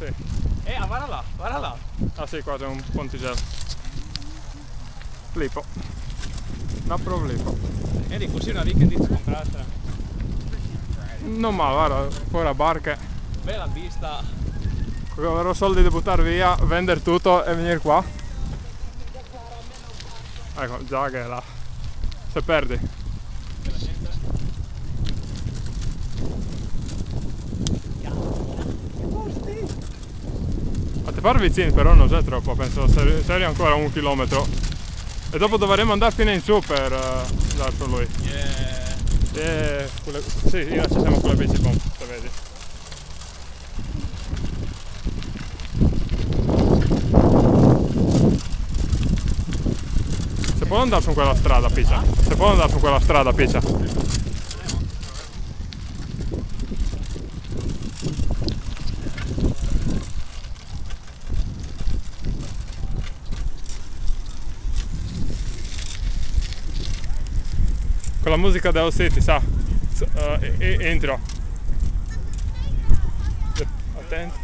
Sì. Guarda là, guarda là. Ah sì, qua c'è un ponticello. Flippo. No problema. Vedi, così una weekend comprata. Non male, guarda, fuori a barche. Bella vista. Avrò soldi da buttare via, vendere tutto e venire qua. Ecco, già che è là. Se perdi. A te far vicini però non c'è troppo, penso seri ancora 1 chilometro. E dopo dovremo andare fino in su per andare su lui. Sì, io ci siamo con la bici bomb, se vedi. Se può andare su quella strada, piccia. Se può andare su quella strada, piccia. Con la musica dello City, sa? Entro. Attento.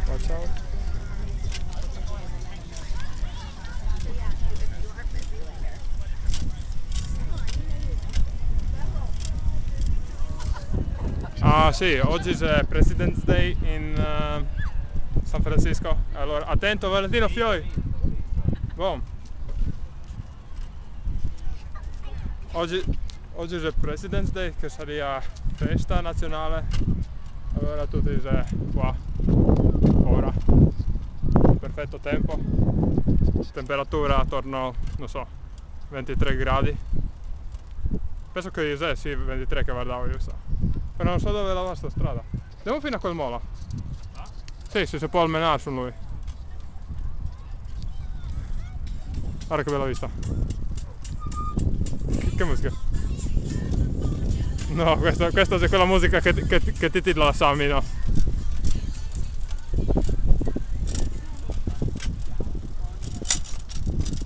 Watch out. Ah sì, oggi c'è President's Day in San Francisco. Allora, attento Valentino Fioi. Boom. Oggi c'è President's Day, che sarebbe festa nazionale. Allora tutti sei qua, ora. Perfetto tempo. Temperatura attorno, non so, 23 gradi. Penso che io sì, 23 che guardavo io, so. Però non so dove è la vostra strada. Andiamo fino a quel molo. Sì, si può almenare su lui. Guarda che bella vista. Che musica? No, questa è quella musica che ti la Sami, no?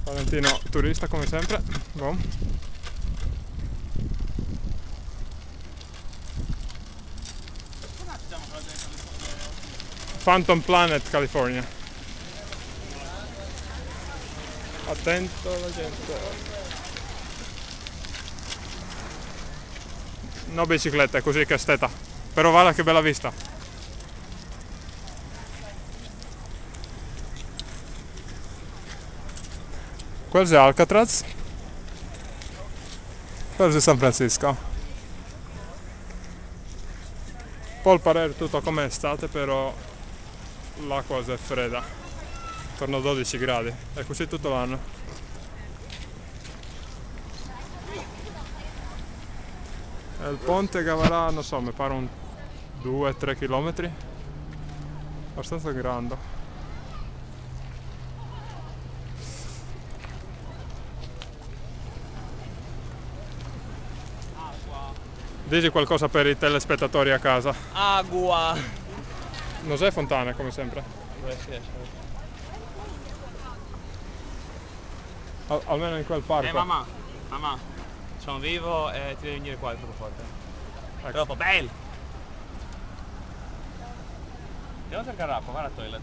Valentino turista come sempre. Boom. Phantom Planet, California. Attento la gente. No biciclette, così che steta. Però guarda che bella vista. Quello è Alcatraz. Quello è San Francisco. Un po' il parere tutto come estate, però l'acqua è fredda. Attorno a 12 gradi, è così tutto l'anno. E il ponte che avrà, non so, mi pare un 2-3 km, abbastanza grande. Dici qualcosa per i telespettatori a casa? Agua! Non sei fontane come sempre? Almeno in quel parco. Mamma, sono vivo e ti devi venire qua, è troppo forte. Ecco. Troppo bello! Andiamo a cercare l'acqua, guarda il toilet.